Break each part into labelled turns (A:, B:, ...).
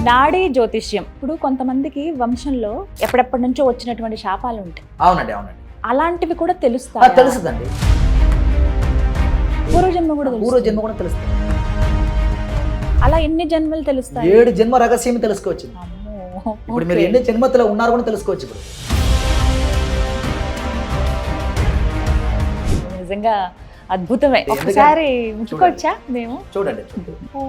A: నాడీ జ్యోతిష్యం ఇప్పుడు కొంతమందికి వంశంలో ఎప్పటి నుంచో వచ్చినటువంటి శాపాలు ఉంటాయి.
B: అవునండి అవునండి
A: అలాంటివి కూడా తెలుస్తాయి.
B: తెలుస్తుందండి.
A: పూర్వజన్మ కూడా
B: పూర్వజన్మ కూడా తెలుస్తుంది.
A: అలా ఎన్ని జన్మలు తెలుస్తాయి?
B: 7 జన్మ రహస్యం తెలుసుకోవచ్చు. ఇప్పుడు మీరు ఎన్ని జన్మలో ఉన్నారు కూడా తెలుసుకోవచ్చు. ఇప్పుడు
A: నిజంగా అద్భుతమే. ఒకసారి ముట్టుకోవచ్చా మేము?
B: చూడండి.
A: ఓ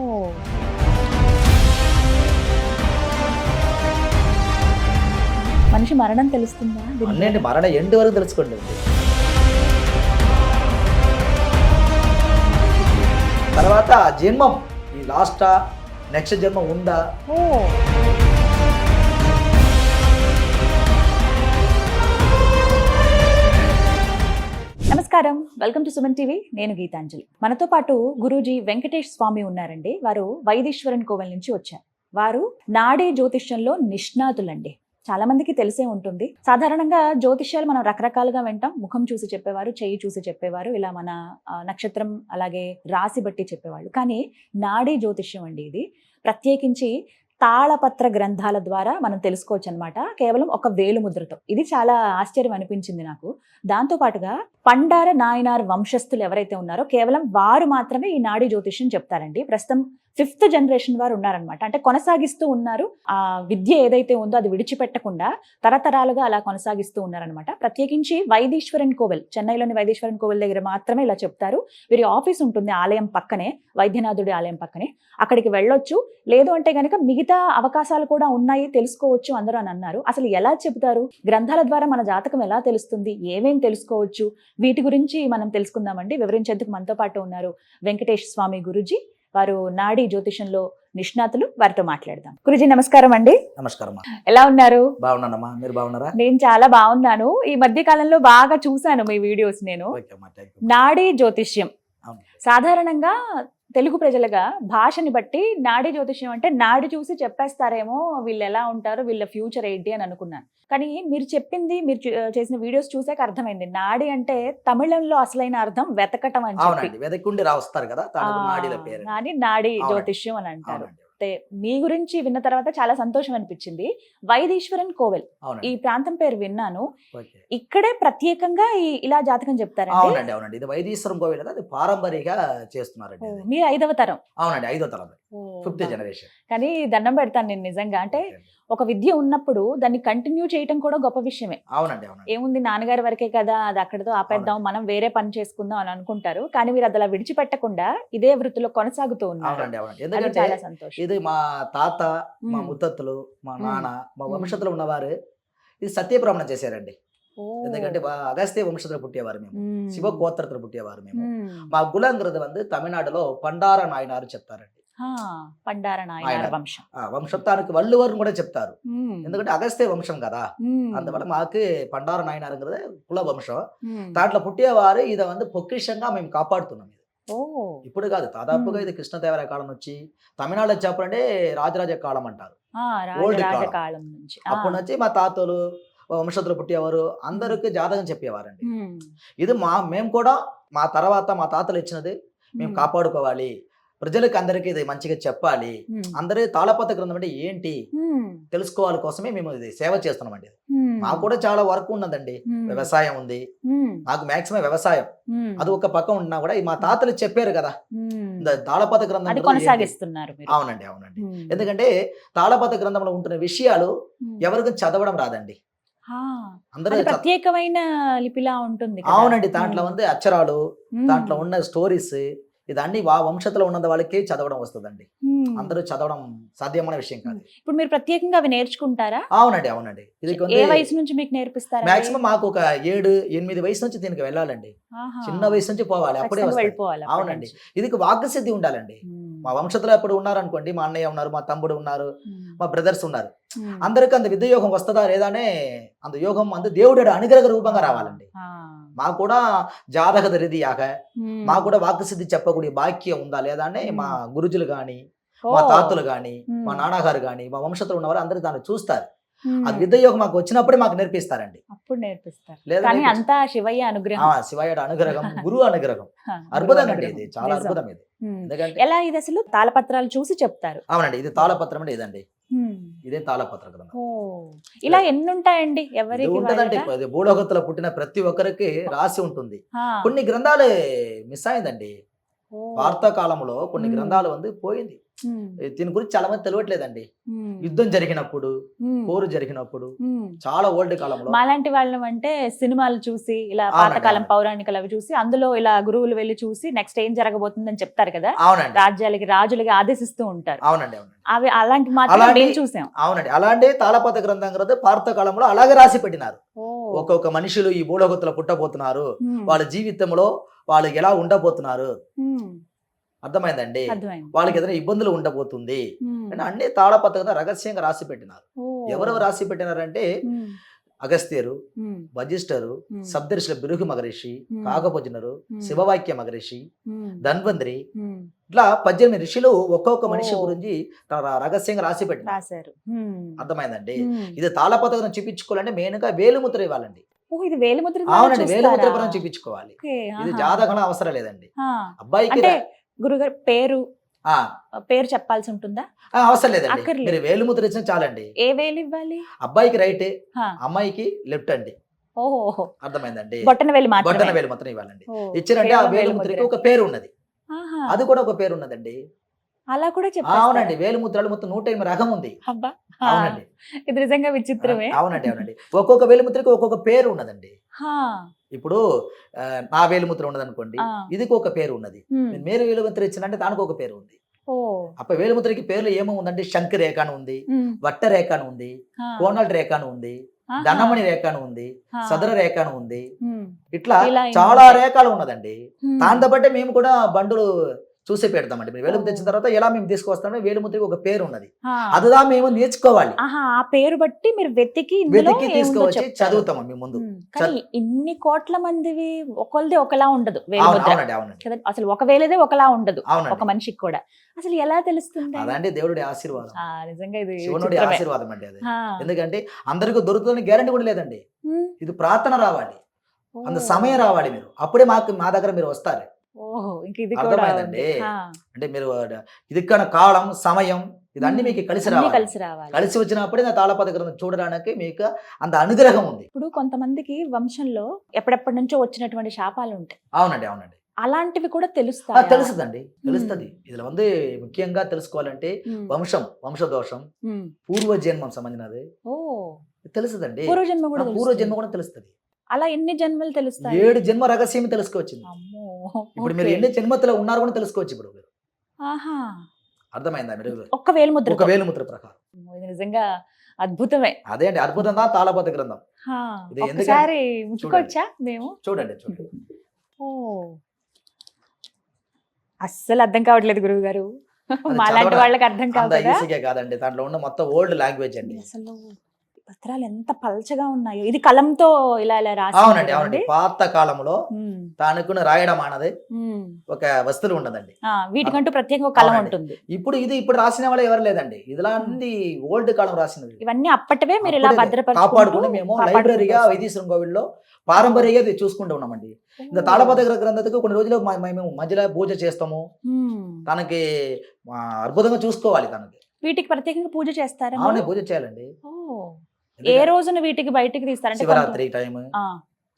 A: మనిషి మరణం తెలుస్తుందా?
B: అన్నింటి మరణ ఎండ్ వరకు తెలుసుకోండి. తర్వాత జన్మం ఈ లాస్టా నెక్స్ట్ జన్మ ఉందా?
A: ఓ నమస్కారం, వెల్కమ్ టు సుమన్ టీవీ. నేను గీతాంజలి. మనతో పాటు గురూజీ వెంకటేష్ స్వామి ఉన్నారండి. వారు వైదీశ్వరన్ కోవెల్ నుంచి వచ్చారు. వారు నాడీ జ్యోతిష్యంలో నిష్ణాతులండి. చాలా మందికి తెలిసే ఉంటుంది. సాధారణంగా జ్యోతిష్యాలు మనం రకరకాలుగా వింటాం. ముఖం చూసి చెప్పేవారు, చెయ్యి చూసి చెప్పేవారు, ఇలా మన నక్షత్రం అలాగే రాశి బట్టి చెప్పేవాళ్ళు. కానీ నాడీ జ్యోతిష్యం అండి ఇది. ప్రత్యేకించి తాళపత్ర గ్రంథాల ద్వారా మనం తెలుసుకోవచ్చు అనమాట. కేవలం ఒక వేలుముద్రతో. ఇది చాలా ఆశ్చర్యం అనిపించింది నాకు. దాంతో పాటుగా పండార నాయనార్ వంశస్థులు ఎవరైతే ఉన్నారో కేవలం వారు మాత్రమే ఈ నాడీ జ్యోతిష్యం చెప్తారండి. ప్రస్తుతం 5th జనరేషన్ వారు ఉన్నారనమాట. అంటే కొనసాగిస్తూ ఉన్నారు. ఆ విద్య ఏదైతే ఉందో అది విడిచిపెట్టకుండా తరతరాలుగా అలా కొనసాగిస్తూ ఉన్నారనమాట. ప్రత్యేకించి వైదీశ్వరన్ కోవెల్, చెన్నైలోని వైదీశ్వరన్ కోవెల్ దగ్గర మాత్రమే ఇలా చెప్తారు. వీరి ఆఫీస్ ఉంటుంది ఆలయం పక్కనే, వైద్యనాథుడి ఆలయం పక్కనే. అక్కడికి వెళ్ళొచ్చు. లేదు అంటే కనుక మిగతా అవకాశాలు కూడా ఉన్నాయి, తెలుసుకోవచ్చు అందరూ అని అన్నారు. అసలు ఎలా చెబుతారు? గ్రంథాల ద్వారా మన జాతకం ఎలా తెలుస్తుంది? ఏమేం తెలుసుకోవచ్చు? వీటి గురించి మనం తెలుసుకుందామండి. వివరించేందుకు మనతో పాటు ఉన్నారు వెంకటేష్ స్వామి గురూజీ. వారు నాడీ జ్యోతిషంలో నిష్ణాతులు. వారితో మాట్లాడదాం. గురూజీ నమస్కారం అండి.
B: నమస్కారం.
A: ఎలా ఉన్నారు?
B: బాగున్నానమ్మా, మీరు బాగున్నారా?
A: నేను చాలా బాగున్నాను. ఈ మధ్య కాలంలో బాగా చూశాను మీ వీడియోస్. నేను నాడీ జ్యోతిష్యం సాధారణంగా తెలుగు ప్రజలుగా భాషని బట్టి నాడీ జ్యోతిష్యం అంటే నాడి చూసి చెప్పేస్తారేమో, వీళ్ళు ఎలా ఉంటారు, వీళ్ళ ఫ్యూచర్ ఏంటి అని అనుకున్నాను. కానీ మీరు చెప్పింది, మీరు చేసిన వీడియోస్ చూసాక అర్థమైంది. నాడి అంటే తమిళంలో అసలైన అర్థం వెతకటం అని చెప్పి,
B: వెతకుండి రాస్తారు కదా,
A: నాడీ జ్యోతిష్యం అని అంటారు. మీ గురించి విన్న తర్వాత చాలా సంతోషం అనిపించింది. వైదీశ్వరన్ కోవెల్ ఈ ప్రాంతం పేరు విన్నాను. ఇక్కడే ప్రత్యేకంగా ఇలా జాతకం చెప్తారండి.
B: అవునండి అవునండి. ఇది వైదీశ్వరం కోవెల్ కదా, అది పారంపర్యంగా చేస్తున్నారండి.
A: మీరు 5వ తరం?
B: అవునండి, 5వ తరం, 5th జనరేషన్.
A: కానీ దండం పెడతాను నేను నిజంగా. అంటే ఒక విద్య ఉన్నప్పుడు దాన్ని కంటిన్యూ చేయటం కూడా గొప్ప విషయమే.
B: అవునండి.
A: ఏముంది, నాన్నగారి వరకే కదా, అది అక్కడతో ఆపేద్దాం, మనం వేరే పని చేసుకుందాం అని అనుకుంటారు. కానీ మీరు అది అలా విడిచిపెట్టకుండా ఇదే వృత్తిలో కొనసాగుతూ ఉన్నారు.
B: ఎందుకంటే
A: చాలా సంతోషం.
B: ఇది మా తాత, మా ముత్తత్తులు, మా నాన్న, మా వంశంలో ఉన్నవారు ఇది సత్యప్రమాణం చేశారండి. ఎందుకంటే అగస్త్య వంశంలో పుట్టేవారు మేము, శివ గోత్రతో పుట్టేవారు మేము. మా కులంగ్రద வந்து తమిళనాడులో పండార నాయనారు చెప్తారండి.
A: పండార నాయనార్ వంశం,
B: వంశత్వానికి వల్లువారిని కూడా చెప్తారు. ఎందుకంటే అగస్త్య వంశం కదా, అందువల్ల మాకు పండార నాయనారు కుల వంశం. దాంట్లో పుట్టేవారు ఇది வந்து పొక్కిషంగా మేము కాపాడుతున్నాం. ఇప్పుడు కాదు, దాదాపుగా ఇది కృష్ణదేవరాయ కాలం నుంచి తమిళనాడులో చెప్పాలంటే రాజరాజ కాలం అంటారు. ఓల్డ్ కాలం నుంచి. అప్పటి నుంచి మా తాతలు వంశతులు పుట్టేవారు, అందరికి జాతకం చెప్పేవారండి. ఇది మేము కూడా మా తర్వాత మా తాతలు ఇచ్చినది మేము కాపాడుకోవాలి, ప్రజలకు అందరికీ ఇది మంచిగా చెప్పాలి, అందరి తాళపత్ర గ్రంథం అంటే ఏంటి తెలుసుకోవాలి కోసమే మేము ఇది సేవ చేస్తున్నామండి. మాకు కూడా చాలా వర్క్ ఉన్నదండి. వ్యవసాయం ఉంది, నాకు మాక్సిమం వ్యవసాయం అది ఒక పక్క ఉన్నా కూడా మా తాతలు చెప్పారు కదా, తాళపత్ర గ్రంథం
A: కొనసాగిస్తున్నారు.
B: అవునండి అవునండి. ఎందుకంటే తాళపత్ర గ్రంథంలో ఉంటున్న విషయాలు ఎవరికి చదవడం రాదండి.
A: అందరూ ప్రత్యేకమైన లిపిలా ఉంటుంది.
B: అవునండి, దాంట్లో ఉంది అక్షరాలు, దాంట్లో ఉన్న స్టోరీస్, ఇదన్నీ వంశంలో ఉన్న వాళ్ళకి చదవడం వస్తుందండి. అందరూ చదవడం సాధ్యమైన విషయం కాదు.
A: ఇప్పుడు మీరు ప్రత్యేకంగా అవి నేర్చుకుంటారా?
B: అవునండి అవునండి. ఇది
A: ఏ వయసు నుంచి మీకు నేర్పిస్తారా?
B: మాక్సిమం మాకు ఒక 7-8 వయసు నుంచి దీనికి వెళ్ళాలండి. చిన్న వయసు నుంచి పోవాలి, అప్పుడే వెళ్ళిపోవాలి. అవునండి, ఇది వాక్సిద్ధి ఉండాలండి. మా వంశంలో ఎప్పుడు ఉన్నారనుకోండి, మా అన్నయ్య ఉన్నారు, మా తమ్ముడు ఉన్నారు, మా బ్రదర్స్ ఉన్నారు, అందరికి అంత విద్య యోగం వస్తుందా లేదా అనే అంత యోగం అంత దేవుడు అనుగ్రహ రూపంగా రావాలండి. మాకు కూడా జాతక రీతియాక మాకు కూడా వాక్సిద్ధి చెప్పக்கூடிய భాగ్యం ఉందా లేదా అని మా గురుజులు గాని, మా తాతలు గాని, మా నాన్నగారు గాని, మా వంశంలో ఉన్నవారు అందరూ దాన్ని చూస్తారు. ఆ విద్య యోగం మాకు వచ్చినప్పుడే మాకు నేర్పిస్తారండి.
A: అప్పుడు నేర్పిస్తారు. కానీ అంతా శివయ్య అనుగ్రహం,
B: శివయ్య అనుగ్రహం, గురువు అనుగ్రహం. అద్భుతం అండి, ఇది చాలా అద్భుతం. ఇది
A: ఎలా ఇది అసలు తాళపత్రాలు చూసి చెప్తారు?
B: అవునండి, ఇది తాళపత్రం అంటే ఇదండి. ఇదే తాళపత్ర గ్రంథం.
A: ఓ, ఇలా ఎన్ని ఉంటాయండి
B: ఇది
A: ఎవరికి
B: ఉంటదండి.
A: వాళ్ళగా?
B: ఇది భూలోకத்துல పుట్టిన ప్రతి ఒక్కరికి రాసి ఉంటుంది.
A: ఆ,
B: కొన్ని గ్రంథాలు మిస్ అయిందండి.
A: ఓ,
B: వార్తా కాలంలో కొన్ని
A: మ్మ్.
B: గ్రంథాలు పోయింది.
A: ఉమ్,
B: దీని గురించి చాలా మంది తెలియట్లేదండి.
A: ఉమ్,
B: యుద్ధం జరిగినప్పుడు,
A: ఉమ్,
B: పోరు జరిగినప్పుడు,
A: ఉమ్.
B: చాలా ఓల్డ్ కాలంలో
A: మాలాంటి వాళ్ళం అంటే సినిమాలు చూసి ఇలా
B: అవునండి,
A: పాతకాలం
B: అవునండి.
A: పౌరాణికలు అవి చూసి అందులో ఇలా గురువులు వెళ్ళి చూసి నెక్స్ట్ ఏం జరగబోతుందని చెప్తారు కదా,
B: అవునండి,
A: రాజ్యాలకి రాజులకి ఆదేశిస్తూ ఉంటారు.
B: అవునండి, అవునండి,
A: అవి అలాంటి మాత్రం
B: అలాంటి-
A: మేము చూసాం.
B: అవునండి. అలాంటి తాళపత్ర గ్రంథం గ్రంథం భారత కాలంలో అలాగే రాసి పెట్టినారు.
A: ఓ,
B: ఒక్కొక్క మనుషులు ఈ భూలోకத்துல పుట్టబోతున్నారు,
A: ఉమ్,
B: వాళ్ళ జీవితంలో వాళ్ళు ఎలా ఉండబోతున్నారు,
A: ఉమ్,
B: అర్థమైందండి.
A: అర్థమైంది.
B: వాళ్ళకి ఏదైనా ఇబ్బందులు ఉండబోతుంది
A: ఉమ్,
B: అని అన్ని తాళపత్ర గ్రంథం రహస్యంగా రాసి పెట్టినారు.
A: ఓ,
B: ఎవరెవరు రాసి పెట్టినారంటే
A: ఉమ్,
B: అగస్త్యరు,
A: ఉమ్,
B: వజిష్ఠరు,
A: ఉమ్,
B: సప్తర్షుల బిరుగు మహర్షి,
A: ఉమ్,
B: కాకభజనురు,
A: ఉమ్,
B: శివవాక్య మహర్షి,
A: ఉమ్,
B: ధన్వంతరి,
A: ఉమ్,
B: ఇట్లా 18 ఋషులు ఒక్కొక్క మనిషి
A: ఓ.
B: గురించి రహస్యంగా రాసి పెట్టినారు.
A: రాశారు. ఉమ్,
B: అర్థమైందండి.
A: ఉమ్.
B: ఇది తాళపత్రం చూపించుకోవాలంటే మెయిన్ గా వేలుముద్ర ఇవ్వాలండి.
A: ఓ, ఇది వేలిముద్ర ద్వారా
B: అవునండి,
A: చూస్తారా?
B: వేలుముద్ర పరం చూపించుకోవాలి.
A: ఓకే,
B: ఇది
A: ఆహా.
B: జాతకం అవసరం లేదండి.
A: ఆ,
B: అబ్బాయికి
A: అంటే గురుగారు పేరు
B: ఆ,
A: పేరు చెప్పాల్సి ఉంటుందా?
B: అవసరం లేదండి.
A: అక్కర్లేదు.
B: మీరు వేలుముద్ర ఇచ్చిన చాలండి.
A: ఏ వేలు ఇవ్వాలి?
B: అబ్బాయికి రైట్,
A: హా.
B: అమ్మాయికి లెఫ్ట్ అండి.
A: ఓహో,
B: అర్థమైందండి.
A: బొట్టన వేలు
B: బొట్టన
A: మాత్రమే.
B: వేలు మాత్రం ఇవ్వాలండి.
A: ఓ,
B: ఇచ్చారంటే ఆ
A: కేవలం
B: వేలుముద్రకి
A: వేలిముద్ర.
B: ఒక పేరు ఉన్నది.
A: ఆహా,
B: అది కూడా ఒక పేరు ఉన్నదండి.
A: అలా కూడా చెప్పారు.
B: అవునండి, వేలుముద్రలు మొత్తం 108 రకం ఉంది.
A: అబ్బా, ఆ,
B: అవునండి,
A: ఇది నిజంగా విచిత్రమే.
B: అవునండి, అవునండి. ఒక్కొక్క వేలుముద్రకి ఒక్కొక్క పేరు ఉన్నదండి.
A: హా,
B: ఇప్పుడు నా వేలుముద్ర ఉన్నది అనుకోండి,
A: ఆ,
B: ఇదికి ఒక పేరు ఉన్నది.
A: ఉమ్,
B: మీరు వేలుముద్ర ఇచ్చిందంటే దానికి ఒక పేరు ఉంది.
A: ఓ,
B: అప్ప వేలుముద్రకి పేర్లు ఏమో ఉందంటే శంఖ రేఖ అని ఉంది,
A: ఉమ్,
B: వట్ట రేఖ అని ఉంది,
A: హా,
B: కోనల్ రేఖ అని ఉంది,
A: ఆహా,
B: ధనమణి రేఖ అని ఉంది,
A: హా,
B: సదర రేఖ అని ఉంది.
A: ఉమ్,
B: ఇట్లా
A: ఇలా
B: చాలా
A: ఉంటాయి.
B: రేఖలు ఉన్నదండి.
A: ఉమ్,
B: దాంతో బట్టి మేము కూడా బండులు చూసి పెడతామండి. మీరు వేలుముద్ర
A: ఓ.
B: తెచ్చిన తర్వాత ఎలా మేము తీసుకొస్తామో వేలుముద్రకి ఒక పేరు ఉన్నది.
A: హా.
B: అదిదా మేము నేర్చుకోవాలి.
A: ఆహా, ఆ పేరు బట్టి మీరు వెతికి ఇందులో
B: వెతికి
A: ఏముందో
B: తీసుకువచ్చి
A: చెప్తారు.
B: చదువుతాము మేము ముందు.
A: ఉమ్, కానీ ఇన్ని కోట్ల మందివి ఒకళ్ళది ఒకలా ఉండదు
B: అవును,
A: వేలిముద్ర
B: అవునండి, అవునండి,
A: కదా, అసలు ఒక వేలేదే ఒకలా ఉండదు ఒక
B: అవునండి.
A: మనిషికి కూడా. అసలు ఎలా తెలుస్తుంది?
B: అదండి దేవుడి ఆశీర్వాదం,
A: ఆ, నిజంగా ఇది
B: శివునుడి
A: విచిత్రమే.
B: ఆశీర్వాదం అండి అది.
A: ఆ,
B: ఎందుకంటే అందరికీ దొరుకుతుందని గ్యారంటీ కూడా లేదండి.
A: ఉమ్,
B: ఇది ప్రార్థన రావాలి,
A: ఓ,
B: అంత సమయం రావాలి. మీరు అప్పుడే మా దగ్గర మీరు వస్తారు.
A: ఓహో, ఇంక ఇది కూడా
B: అర్థమైందండి.
A: ఉంది. ఆ,
B: అంటే మీరు ఇది కాలం సమయం ఇదన్నీ మీకు కలిసి
A: అన్నీ
B: రావాలి.
A: కలిసి రావాలి.
B: కలిసి వచ్చినప్పుడే నా తాళపత్ర గ్రంథం చూడడానికి మీకు అంత అనుగ్రహం ఉంది.
A: ఇప్పుడు కొంతమందికి వంశంలో ఎప్పుడెప్పటి నుంచో వచ్చినటువంటి శాపాలు ఉంటాయి,
B: అవునండి, అవునండి.
A: అలాంటివి కూడా తెలుస్తాయి.
B: తెలుస్తుందండి, తెలుస్తుంది. இதுல ముఖ్యంగా తెలుసుకోవాలంటే వంశదోషం, పూర్వజన్మం సంబంధించినది
A: ఓ,
B: తెలుస్తుందండి.
A: పూర్వజన్మ కూడా
B: పూర్వజన్మ
A: తెలుస్తుంది.
B: కూడా తెలుస్తుంది.
A: అలా ఎన్ని జన్మలు తెలుస్తాయి?
B: 7 జన్మ రహస్యం తెలుసుకోవచ్చింది.
A: అమ్మో,
B: ఇప్పుడు మీరు
A: ఓకే.
B: ఎన్ని జన్మతిలో ఉన్నారు కూడా తెలుసుకోవచ్చు. ఇప్పుడు మీరు
A: ఆహా,
B: అర్థమైందా? మీరు
A: ఒక్క వేలిముద్ర.
B: ఒక వేలుముద్ర ప్రకారం
A: ఇది నిజంగా అద్భుతమే.
B: అదే అండి, అద్భుతంగా తాళపత్ర గ్రంథం.
A: హా,
B: ఇది
A: ఒక్కసారి ముట్టుకోవచ్చా మేము?
B: చూడండి.
A: ఓ, అస్సలు అర్థం కావట్లేదు గురువు గారు.
B: అది
A: మాలాంటి
B: చదవడం
A: వాళ్ళకి అర్థం కావు
B: అంత
A: కదా.
B: ఈజీగా కాదండి. దాంట్లో ఉన్న మొత్తం ఓల్డ్ లాంగ్వేజ్ అండి.
A: అసలు పత్రాలు ఎంత పల్చగా ఉన్నాయో. ఇది కలంతో ఇలా ఇలా రాసి
B: అవునండి, అవునండి. పాత కాలంలో
A: ఉమ్,
B: తానుకుని రాయడం అన్నది
A: ఉమ్.
B: ఒక వస్తువు ఉండదండి.
A: వీటికంటూ ప్రత్యేకంగా ఒక కలం
B: అవునండి.
A: ఉంటుంది.
B: ఇప్పుడు రాసిన వాళ్ళు ఎవరు లేదండి. ఇదిలాంటి ఓల్డ్ కాలం రాసినది.
A: ఇవన్నీ అప్పటివే మీరు ఇలా
B: అప్పుడే కాపాడుకుని మేము లైబ్రరీగా వైద్య శృంగోవిల్లో పారంపర్యంగా ఇది చూసుకుంటూ ఉన్నామండి. ఇంకా తాళపత్ర గ్రంథకు కొన్ని రోజులు మేము మధ్యలో పూజ చేస్తాము. తనకి అద్భుతంగా చూసుకోవాలి. తనకి
A: వీటికి ప్రత్యేకంగా పూజ చేస్తారా?
B: అవునే పూజ చేయాలండి.
A: ఏ రోజున వీటికి బయటికి తీస్తారంటే
B: శివరాత్రి టైం,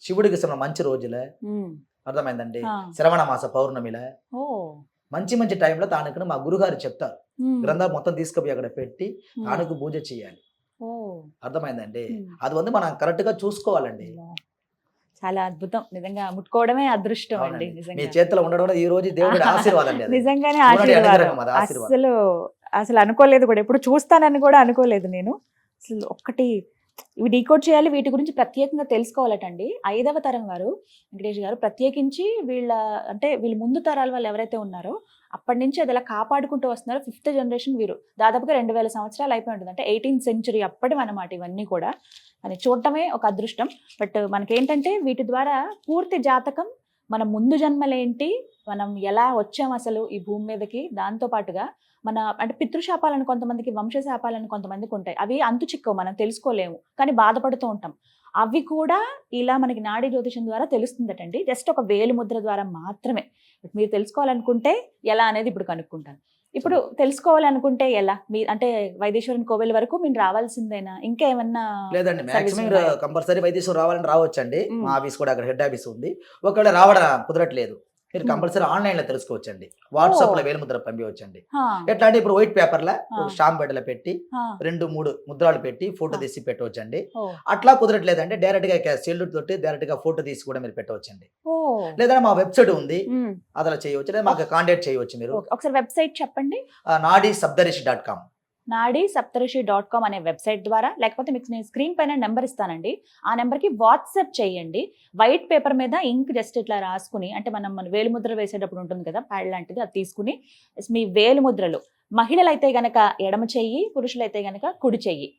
B: శివుడికి మంచి రోజులే, అర్థమైందండి. శ్రవణ మాస పౌర్ణమిలే, మంచి మంచి టైంలో తానుకు మా గురుగారు చెప్తారు. గ్రంథాలు మొత్తం తీసుకుపోయి అక్కడ పెట్టి తానుకు పూజ చేయాలి. అర్థమైందండి. అది మనం కరెక్ట్ గా చూసుకోవాలండి.
A: చాలా అద్భుతం. నిజంగా ముట్టుకోవడమే అదృష్టం అండి.
B: మీ చేతిలో ఉండడం ఈ రోజు దేవుడి ఆశీర్వాదం అండి.
A: నిజంగానే ఆశీర్వాదం. అసలు అనుకోలేదు కూడా, ఎప్పుడు చూస్తానని కూడా అనుకోలేదు నేను. అసలు ఒక్కటి ఇవి డీకోడ్ చేయాలి, వీటి గురించి ప్రత్యేకంగా తెలుసుకోవాలటండి. 5వ తరం వారు వెంకటేష్ గారు ప్రత్యేకించి వీళ్ళ ముందు తరాల వాళ్ళు ఎవరైతే ఉన్నారో అప్పటి నుంచి అది ఎలా కాపాడుకుంటూ వస్తున్నారో. 5th జనరేషన్ వీరు దాదాపుగా 2000 సంవత్సరాలు అయిపోయి ఉంటుంది. అంటే 18th సెంచురీ అప్పటి అన్నమాట ఇవన్నీ కూడా. అని చూడటమే ఒక అదృష్టం. బట్ మనకేంటంటే వీటి ద్వారా పూర్తి జాతకం, మన ముందు జన్మలేంటి, మనం ఎలా వచ్చాం అసలు ఈ భూమి మీదకి, దాంతో పాటుగా అంటే పితృశాపాలను కొంతమందికి, వంశశాపాలను కొంతమందికి ఉంటాయి. అవి అంతు చిక్కవు, మనం తెలుసుకోలేము, కానీ బాధపడుతూ ఉంటాం. అవి కూడా ఇలా మనకి నాడీ జ్యోతిషం ద్వారా తెలుస్తుందటండి. జస్ట్ ఒక వేలు ముద్ర ద్వారా మాత్రమే. మీరు తెలుసుకోవాలనుకుంటే ఎలా అనేది ఇప్పుడు కనుక్కుంటాను. ఇప్పుడు తెలుసుకోవాలనుకుంటే ఎలా మీ అంటే వైదేశ్వరన్ కోవెల్ వరకు మీరు రావాల్సిందేనా ఇంకా ఏమన్నా
B: లేదండి,
A: service
B: మాక్సిమం
A: ఉన్నాయా?
B: కంపల్సరీ వైద్యశ్వరం రావాలని రావచ్చండి.
A: మ్మ్.
B: మా ఆఫీస్ కూడా అక్కడ హెడ్ ఆఫీస్ ఉంది. ఒకవేళ రావడం కుదరట్లేదు, మీరు
A: మ్మ్.
B: కంపల్సరీ ఆన్లైన్ లో తెలుసుకోవచ్చండి. వాట్సాప్ లో వేలిముద్ర పంపించండి.
A: హా,
B: ఎట్లా అంటే ఇప్పుడు వైట్ పేపర్ లా
A: ఆ.
B: ఒక స్టాంప్ బెడ్డలో పెట్టి
A: హా,
B: 2-3 ముద్రాలు పెట్టి ఫోటో
A: ఆ.
B: తీసి పెట్టవచ్చండి.
A: ఓ,
B: అట్లా కుదరట్లేదంటే డైరెక్ట్ గా సెల్యూట్ తోటి డైరెక్ట్ గా ఫోటో తీసి కూడా మీరు పెట్టవచ్చండి.
A: ఓ,
B: లేదా మా వెబ్సైట్ ఉంది,
A: మ్మ్.
B: అలా చేయవచ్చు. లేదా మాకు కాంటాక్ట్ చేయవచ్చు మీరు.
A: ఓకే. ఒకసారి వెబ్సైట్ చెప్పండి.
B: nadisaptarishi.com.
A: nadisaptarishi.com అనే వెబ్సైట్ ద్వారా, లేకపోతే మీకు నేను స్క్రీన్ పైన నెంబర్ ఇస్తానండి, ఆ నెంబర్కి వాట్సాప్ చేయండి. వైట్ పేపర్ మీద ఇంక్ జస్ట్ ఇట్లా రాసుకుని, అంటే మన వేలిముద్ర వేసేటప్పుడు ఉంటుంది కదా ప్యాడ్ లాంటిది, అది తీసుకుని మీ వేలిముద్రలు, మహిళలైతే గనక ఎడమ చెయ్యి, పురుషులైతే గనక కుడి చెయ్యి,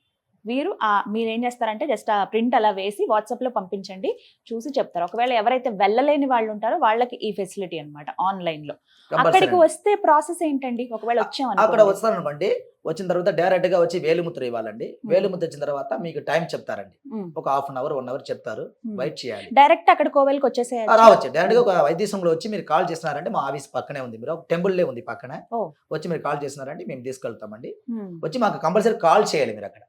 A: మీరేం చేస్తారంటే జస్ట్ ఆ ప్రింట్ అలా వేసి వాట్సాప్ లో పంపించండి, చూసి చెప్తారు. ఒకవేళ ఎవరైతే వెళ్ళలేని వాళ్ళు ఉంటారో వాళ్ళకి ఈ ఫెసిలిటీ అన్నమాట ఆన్లైన్ లో. అక్కడికి వస్తే ప్రాసెస్ ఏంటండి? ఒకవేళ
B: అక్కడ
A: వచ్చామనుకోండి.
B: వస్తాననుకోండి, వచ్చిన తర్వాత డైరెక్ట్ గా వచ్చి వేలిముద్ర ఇవ్వాలండి. వేలిముద్ర వచ్చిన తర్వాత మీకు టైం చెప్తారండి, ఒక హాఫ్ అన్ అవర్ 1 అవర్ చెప్తారు, వెయిట్ చేయాలి.
A: డైరెక్ట్ అక్కడ కోవెల్కి వచ్చేసేయాలి.
B: రావచ్చు డైరెక్ట్ గా. ఒక వైద్యశ్వరంలో వచ్చి మీరు కాల్ చేస్తున్నారంటే మా ఆఫీస్ పక్కనే ఉంది, మీరు టెంపుల్ లే ఉంది పక్కన,
A: ఓ.
B: వచ్చి మీరు కాల్ చేస్తున్నారంటే మేము తీసుకెళ్తామండి. వచ్చి మాకు కంపల్సరీ కాల్ చేయాలి మీరు అక్కడ.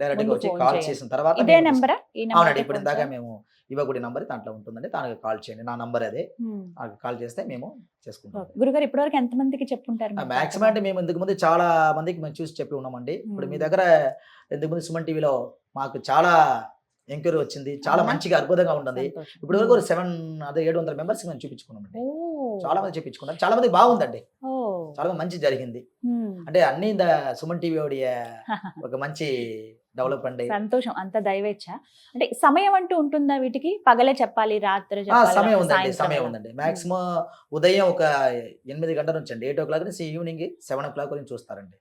B: డైరెక్ట్ గా వచ్చి కాల్ చేసిన తర్వాత
A: ఇదే నెంబరా?
B: అవునండి, ఇప్పుడు ఇందాక మేము ఇవ్వకుడి నంబర్ దాంట్లో ఉంటుందండి, దానికి కాల్ చేయండి. నా నంబర్ అదే, కాల్ చేస్తే మేము చేసుకుంటాం.
A: గురుగారు ఇప్పటివరకు ఎంత మందికి చెప్పుంటారు?
B: మాక్సిమం అంటే మేము ఇంతకు ముందు చాలా మందికి మేము చూసి చెప్పి ఉన్నామండి. ఇప్పుడు మీ దగ్గర ఇంతకు ముందు సుమన్ టీవీలో మాకు చాలా ఎంక్వైరీ వచ్చింది, చాలా మంచిగా అద్భుతంగా ఉంటుంది. ఇప్పుడు వరకు 700 మెంబర్స్ మేము చూపించుకున్నామండి. చాలా మంది చూపించుకున్నారు, చాలా మంది బాగుందండి, చాలా మంది మంచి జరిగింది. అంటే అన్ని సుమన్ టీవీ ఒక మంచి డెవలప్ అండి.
A: సంతోషం, అంత దైవేచ్ఛ. అంటే సమయం అంటూ ఉంటుందా వీటికి? పగలే చెప్పాలి, రాత్రి
B: సమయం ఉందండి, సమయం ఉందండి. మాక్సిమం ఉదయం ఒక 8 గంటల నుంచి అండి, 8 o'clock నుంచి ఈవినింగ్ 7 o'clock వరకు చూస్తారండి.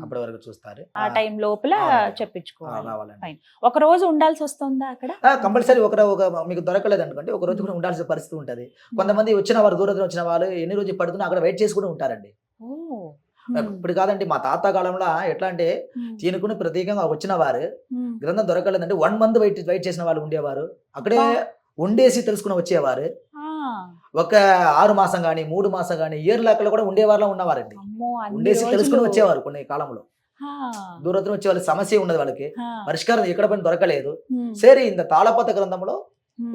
B: అప్పటి వరకు చూస్తారు.
A: ఆ టైం లోపల చెప్పించుకోవాలి.
B: రావాలండి.
A: ఒక రోజు ఉండాల్సి వస్తుందా అక్కడ?
B: కంపల్సరీ ఒక మీకు దొరకలేదు అనుకోండి, ఒక రోజు కూడా ఉండాల్సిన పరిస్థితి ఉంటది. కొంతమంది వచ్చిన వారు, దూరం వచ్చిన వాళ్ళు ఎన్ని రోజులు పడుతున్నా అక్కడ వెయిట్ చేసి కూడా ఉంటారండి. ఇప్పుడు కాదండి, మా తాత కాలంలో ఎట్లా అంటే తినుకుని ప్రత్యేకంగా వచ్చిన వారు గ్రంథం దొరకలేదంటే 1 month వెయిట్ చేసిన వాళ్ళు ఉండేవారు. అక్కడే ఉండేసి తెలుసుకుని వచ్చేవారు. ఒక 6 మాసం కానీ 3 మాసం కానీ ఇయర్ లెక్కలో కూడా ఉండేవారు ఉన్నవారండి. ఉండేసి తెలుసుకుని వచ్చేవారు. కొన్ని కాలంలో దూరం వచ్చే వాళ్ళకి సమస్య ఉన్నది, వాళ్ళకి పరిష్కారం ఎక్కడ పని దొరకలేదు. సరే, ఇంత తాళపత గ్రంథంలో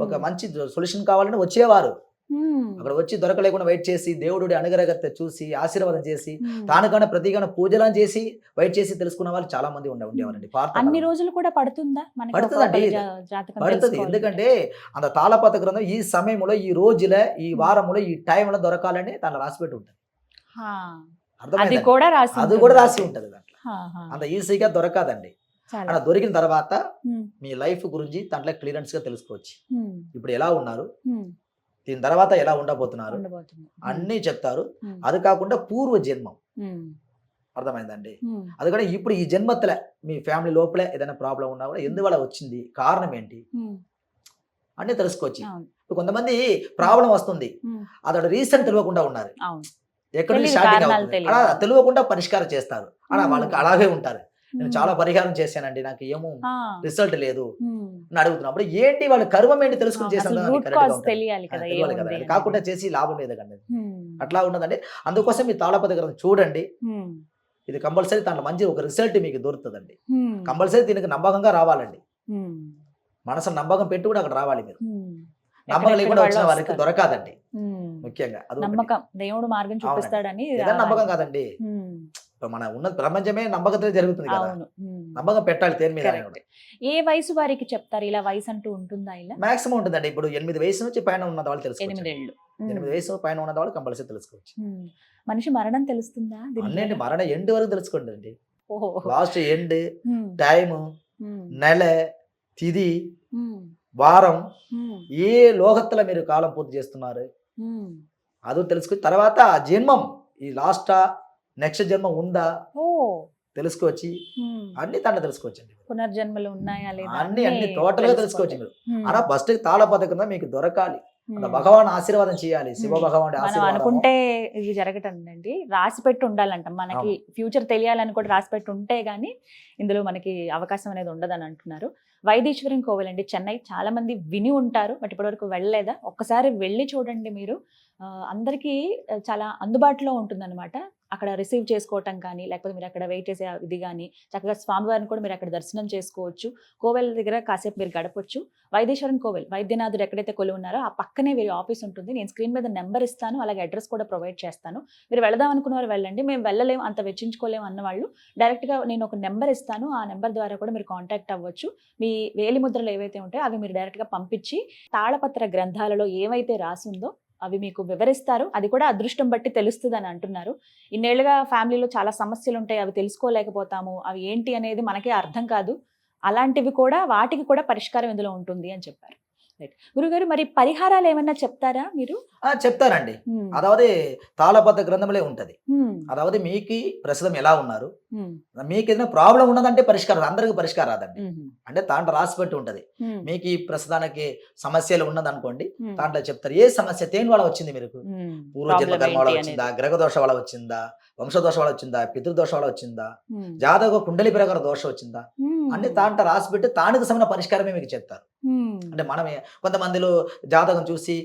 B: ఒక మంచి సొల్యూషన్ కావాలని వచ్చేవారు. అక్కడ వచ్చి దొరకలేకుండా వెయిట్ చేసి దేవుడు అనుగ్రహత చూసి ఆశీర్వాదం చేసి తానుకన్నా ప్రతిగానే పూజలను చేసి వెయిట్ చేసి తెలుసుకున్న వాళ్ళు చాలా మంది ఉండేవారండి.
A: అన్ని రోజులు కూడా పడుతుందా?
B: పడుతుందండి, పడుతుంది. ఎందుకంటే అంత తాళపత గ్రంథం ఈ సమయంలో, ఈ రోజులో, ఈ వారంలో, ఈ టైంలో దొరకాలని దాంట్లో రాసిపెట్టి ఉంటుంది.
A: అది కూడా
B: రాసి ఉంటది దాంట్లో. అంత ఈజీగా దొరకదండి. అలా దొరికిన తర్వాత మీ లైఫ్ గురించి దాంట్లో క్లియరెన్స్ గా తెలుసుకోవచ్చు. ఇప్పుడు ఎలా ఉన్నారు, దీని తర్వాత ఎలా ఉండబోతున్నారు అన్నీ చెప్తారు. అది కాకుండా పూర్వ జన్మం, అర్థమైందండి. అది కూడా ఇప్పుడు ఈ జన్మత్తులే మీ ఫ్యామిలీ లోపలే ఏదైనా ప్రాబ్లం ఉన్నా కూడా ఎందువల్ల వచ్చింది, కారణం ఏంటి అన్నీ తెలుసుకోవచ్చు. ఇప్పుడు కొంతమంది ప్రాబ్లం వస్తుంది, అతడు రీజన్ తెలియకుండా ఉన్నారు, ఎక్కడ నుంచి స్టార్టింగ్ అవుతుంది అలా తెలియకుండా పరిష్కారం చేస్తారు. అలా వాళ్ళకి అలాగే ఉంటారు. నేను చాలా పరిహారం చేశానండి, నాకు ఏమో రిజల్ట్ లేదు అని అడుగుతున్నప్పుడు ఏంటి వాళ్ళ కర్మం ఏంటి తెలుసుకుని చేసాను కాకుండా చేసి లాభం లేదు కండి. అట్లా ఉన్నదండి. అందుకోసం మీ తాళపత గ్రంథం చూడండి, ఇది కంపల్సరీ దాంట్లో మంచి ఒక రిజల్ట్ మీకు దొరుకుతుందండి. కంపల్సరీ దీనికి నమ్మకంగా రావాలండి, మనసు నమ్మకం పెట్టి కూడా అక్కడ రావాలి. మీరు నమ్మకం లేకుండా వచ్చిన వారికి దొరకదండి. ముఖ్యంగా
A: నమ్మకం, దేవుడు మార్గం చూపిస్తాడని
B: నమ్మకం కాదండి. మన ఉన్న ప్రపంచమే నమ్మకంతో జరుగుతుంది కదా, నమ్మకం పెట్టాలి దేని మీద.
A: ఏ వయసు వారికి చెప్తారు ఇలా? వయసు అంటూ ఉంటుందా? ఇలా
B: మాక్సిమం ఉంటుందండి. ఇప్పుడు 8 వయసు నుంచి పైన ఉన్న వాళ్ళు తెలుసుకోవచ్చు. 8 వయసు పైన ఉన్న వాళ్ళు కంపల్సరీ తెలుసుకోవచ్చు.
A: మనిషి మరణం తెలుస్తుందా?
B: అన్నింటి మరణ ఎండ్ వరకు తెలుసుకోండి అండి. లాస్ట్ ఎండ్ టైం, నెల, తిది, వారం, ఏ లోకత్తులో మీరు కాలం పూర్తి చేస్తున్నారు అది తెలుసుకుని తర్వాత ఆ జన్మం ఈ లాస్టా నెక్స్ట్ జన్మ ఉందా తెలుసుకోవచ్చు. అన్ని దాంట్లో తెలుసుకోవచ్చు అండి.
A: పునర్జన్మలు ఉన్నాయా లేదా
B: అన్ని టోటల్ గా తెలుసుకోవచ్చు మీరు. అలా ఫస్ట్ తాళపథకం మీకు దొరకాలి, భగవాన్ ఆశీర్వాదం చేయాలి, శివ భగవాన్ ఆశీర్వాదం.
A: అనుకుంటే ఇది జరగటండి, రాసి పెట్టి ఉండాలంట. మనకి ఫ్యూచర్ తెలియాలని కూడా రాసి పెట్టి ఉంటే గానీ ఇందులో మనకి అవకాశం అనేది ఉండదని అంటున్నారు. వైదీశ్వరన్ కోవెల్ అండి, చెన్నై. చాలా మంది విని ఉంటారు, బట్ ఇప్పటివరకు వెళ్ళలేదా? ఒక్కసారి వెళ్ళి చూడండి మీరు. అందరికీ చాలా అందుబాటులో ఉంటుందన్నమాట. అక్కడ రిసీవ్ చేసుకోవటం కానీ, లేకపోతే మీరు అక్కడ వెయిట్ చేసే ఇది కానీ, చక్కగా స్వామివారిని కూడా మీరు అక్కడ దర్శనం చేసుకోవచ్చు. కోవెల దగ్గర కాసేపు మీరు గడపొచ్చు. వైదేశ్వరన్ కోవెల్, వైద్యనాథుడు ఎక్కడైతే కొలువు ఉన్నారో ఆ పక్కనే వీరి ఆఫీస్ ఉంటుంది. నేను స్క్రీన్ మీద నెంబర్ ఇస్తాను, అలాగే అడ్రస్ కూడా ప్రొవైడ్ చేస్తాను. మీరు వెళదాం అనుకున్న వారు వెళ్ళండి. మేము వెళ్ళలేము, అంత వెచ్చించుకోలేము అన్న వాళ్ళు డైరెక్ట్గా నేను ఒక నెంబర్ ఇస్తాను. ఆ నెంబర్ ద్వారా కూడా మీరు కాంటాక్ట్ అవ్వచ్చు. మీ వేలి ముద్రలు ఏవైతే ఉంటాయో అవి మీరు డైరెక్ట్గా పంపించి తాళపత్ర గ్రంథాలలో ఏవైతే రాసుందో అవి మీకు వివరిస్తారు. అది కూడా అదృష్టం బట్టి తెలుస్తుంది అని అంటున్నారు. ఇన్నేళ్లుగా ఫ్యామిలీలో చాలా సమస్యలు ఉంటాయి, అవి తెలుసుకోలేకపోతాము, అవి ఏంటి అనేది మనకే అర్థం కాదు. అలాంటివి కూడా వాటికి కూడా పరిష్కారం ఇందులో ఉంటుంది అని చెప్పారు. రైట్ గురుగారు, మరి పరిహారాలు ఏమన్నా చెప్తారా మీరు?
B: చెప్తారండి. అதாவது తాళపత్ర గ్రంథంలో ఉంటది. అதாவது మీకు ప్రస్తుతం ఎలా ఉన్నారు, మీకు ఏదైనా ప్రాబ్లం ఉన్నదంటే పరిష్కారం, అందరికి పరిష్కారం రాదండి. అంటే దాంట్లో రాసి పెట్టి ఉంటది. మీకు ఈ ప్రస్తుతానికి సమస్యలు ఉన్నదనుకోండి, దాంట్లో చెప్తారు ఏ సమస్య దేని వల్ల వచ్చింది, మీకు పూర్వజన్మ కర్మ వల్ల వచ్చిందా, గ్రహ దోష వల్ల వచ్చిందా, వంశదోష వల్ల వచ్చిందా, పితృదోష వల్ల వచ్చిందా, జాతక కుండలి ప్రకారం దోషం వచ్చిందా అన్ని దాంట్లో రాసి పెట్టి దానికి సంబంధించిన పరిష్కారమే మీకు చెప్తారు. అంటే మనమే కొంతమందిలో జాతకం చూసి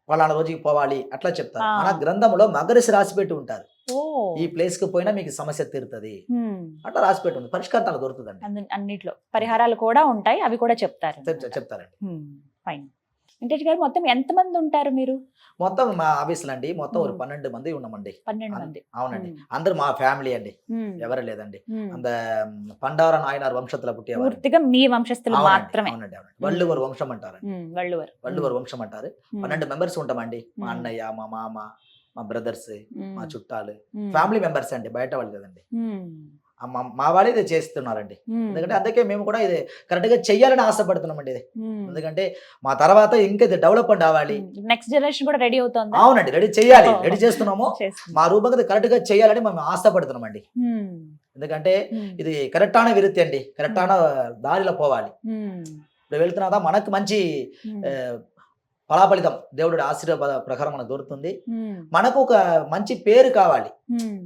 B: వాళ్ళ రోజుకి పోవాలి అట్లా చెప్తారు. మన గ్రంథంలో మగరిసి రాసి పెట్టి ఉంటారు. ఈ ప్లేస్ కి పోయినా మీకు సమస్య తీరుతుంది అట్లా రాసి పెట్టి ఉంది. పరిష్కారం దొరుకుతుందండి. అన్నిట్లో
A: పరిహారాలు కూడా ఉంటాయి, అవి కూడా చెప్తారండి. ఫైన్. వెంకటేష్ గారు, మొత్తం ఎంతమంది ఉంటారు మీరు?
B: మొత్తం మా ఆఫీసులు అండి మొత్తం 12 మంది ఉన్నామండి.
A: 12 మంది?
B: అవునండి, అందరూ మా ఫ్యామిలీ అండి, ఎవరు లేదండి. అంత పండార నాయనార్ వంశతుల పుట్టేవారు.
A: పూర్తిగా మీ వంశస్థులు మాత్రమే?
B: అవునండి, అవునండి. వల్లువర్ వంశం అంటారు. వల్లువర్ వంశం అంటారు. 12 మెంబర్స్ ఉంటామండి. మా అన్నయ్య, మా మామ, మా బ్రదర్స్, మా చుట్టాలు, ఫ్యామిలీ మెంబర్స్ అండి, బయట వాళ్ళు కదండి. మా వాళ్ళు ఇది చేస్తున్నారండి. ఎందుకంటే అందుకే మేము కూడా ఇది కరెక్ట్ గా చెయ్యాలని ఆశపడుతున్నామండి. ఇది ఎందుకంటే మా తర్వాత ఇంకా ఇది డెవలప్మెంట్ అవ్వాలి,
A: నెక్స్ట్ జనరేషన్ కూడా రెడీ అవుతుంది.
B: అవునండి, రెడీ చేయాలి, రెడీ చేస్తున్నాము. మా రూపంగా కరెక్ట్ గా చేయాలని మేము ఆశపడుతున్నామండి. ఎందుకంటే ఇది కరెక్ట్ అయిన విరుత్తి అండి, కరెక్ట్ అయిన దారిలో పోవాలి. ఇప్పుడు వెళ్తున్నా మనకు మంచి ఫలాఫలితం దేవుడి ఆశీర్వాద ప్రకారం మనకు దొరుకుతుంది. మనకు ఒక మంచి పేరు కావాలి.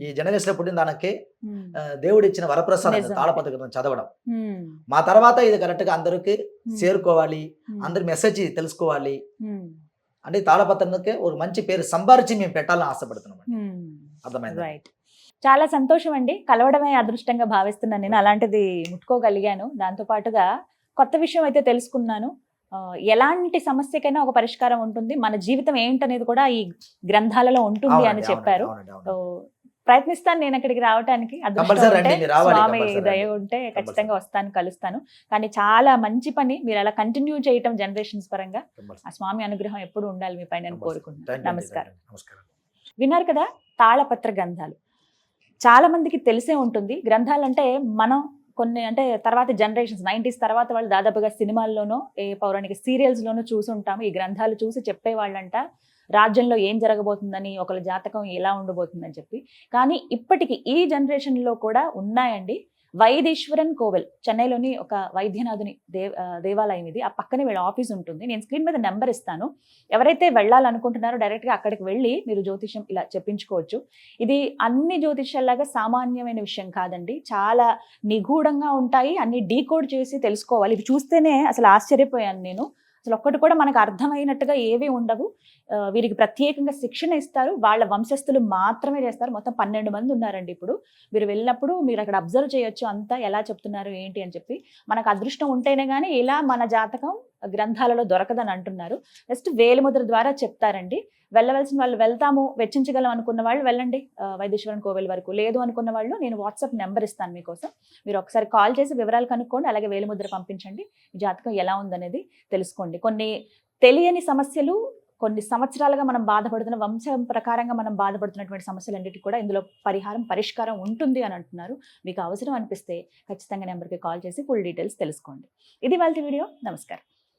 B: ఈ జనరేషన్ పుట్టిన దానికి దేవుడు ఇచ్చిన వరప్రసాదం తాళపత్ర గ్రంథం చదవడం. మా తర్వాత ఇది కరెక్ట్ గా అందరికి చేరుకోవాలి, అందరి మెసేజ్ తెలుసుకోవాలి. అంటే తాళపత్రానికి ఒక మంచి పేరు సంపాదించి మేము పెట్టాలని ఆశపడుతున్నాం. అర్థమైంది? రైట్.
A: చాలా సంతోషం అండి, కలవడమే అదృష్టంగా భావిస్తున్నాను నేను. అలాంటిది ముట్టుకోగలిగాను. దాంతో పాటుగా కొత్త విషయం అయితే తెలుసుకున్నాను. ఎలాంటి సమస్యకైనా ఒక పరిష్కారం ఉంటుంది, మన జీవితం ఏంటనేది కూడా ఈ గ్రంథాలలో ఉంటుంది అని చెప్పారు. ప్రయత్నిస్తాను నేను అక్కడికి రావడానికి. స్వామి దయ ఉంటే ఖచ్చితంగా వస్తాను, కలుస్తాను. కానీ చాలా మంచి పని మీరు అలా కంటిన్యూ చేయటం జనరేషన్స్ పరంగా. ఆ స్వామి అనుగ్రహం ఎప్పుడు ఉండాలి మీ పైన కోరుకుంటున్నాను. నమస్కారం. విన్నారు కదా, తాళపత్ర గ్రంథాలు చాలా మందికి తెలిసే ఉంటుంది. గ్రంథాలంటే మనం కొన్ని అంటే తర్వాత జనరేషన్స్ 90s తర్వాత వాళ్ళు దాదాపుగా సినిమాల్లోనో ఏ పౌరాణిక సీరియల్స్లోనూ చూసుంటాము. ఈ గ్రంథాలు చూసి చెప్పేవాళ్ళంట రాజ్యంలో ఏం జరగబోతుందని, ఒకళ్ళ జాతకం ఎలా ఉండబోతుందని చెప్పి. కానీ ఇప్పటికి ఈ జనరేషన్లో కూడా ఉన్నాయండి. వైదేశ్వరన్ కోవెల్, చెన్నైలోని ఒక వైద్యనాథుని దేవాలయం ఇది. ఆ పక్కనే వీళ్ళ ఆఫీస్ ఉంటుంది. నేను స్క్రీన్ మీద నెంబర్ ఇస్తాను. ఎవరైతే వెళ్ళాలనుకుంటున్నారో డైరెక్ట్గా అక్కడికి వెళ్ళి మీరు జ్యోతిష్యం ఇలా చెప్పించుకోవచ్చు. ఇది అన్ని జ్యోతిష్యాల్లాగా సామాన్యమైన విషయం కాదండి, చాలా నిగూఢంగా ఉంటాయి. అన్ని డీకోడ్ చేసి తెలుసుకోవాలి. ఇవి చూస్తేనే అసలు ఆశ్చర్యపోయాను నేను. అసలు ఒక్కటి కూడా మనకు అర్థమైనట్టుగా ఏవి ఉండవు. వీరికి ప్రత్యేకంగా శిక్షణ ఇస్తారు, వాళ్ళ వంశస్థులు మాత్రమే చేస్తారు. మొత్తం 12 మంది ఉన్నారండి. ఇప్పుడు మీరు వెళ్ళినప్పుడు మీరు అక్కడ అబ్జర్వ్ చేయొచ్చు అంతా ఎలా చెప్తున్నారు ఏంటి అని చెప్పి. మనకు అదృష్టం ఉంటేనే కానీ ఇలా మన జాతకం గ్రంథాలలో దొరకదని అంటున్నారు. జస్ట్ వేలిముద్ర ద్వారా చెప్తారండి. వెళ్ళవలసిన వాళ్ళు వెళ్తాము, వెచ్చించగలం అనుకున్న వాళ్ళు వెళ్ళండి వైదేశ్వరన్ కోవెల్ వరకు. లేదు అనుకున్న వాళ్ళు నేను వాట్సాప్ నెంబర్ ఇస్తాను మీకోసం. మీరు ఒకసారి కాల్ చేసి వివరాలు కనుక్కోండి, అలాగే వేలిముద్ర పంపించండి. మీ జాతకం ఎలా ఉందనేది తెలుసుకోండి. కొన్ని తెలియని సమస్యలు, కొన్ని సంవత్సరాలుగా మనం బాధపడుతున్న వంశం ప్రకారంగా మనం బాధపడుతున్నటువంటి సమస్యలన్నిటికీ కూడా ఇందులో పరిష్కారం ఉంటుంది అని అంటున్నారు. మీకు అవసరం అనిపిస్తే ఖచ్చితంగా నెంబర్కి కాల్ చేసి ఫుల్ డీటెయిల్స్ తెలుసుకోండి. ఇది వాళ్ళ వీడియో. నమస్కారం.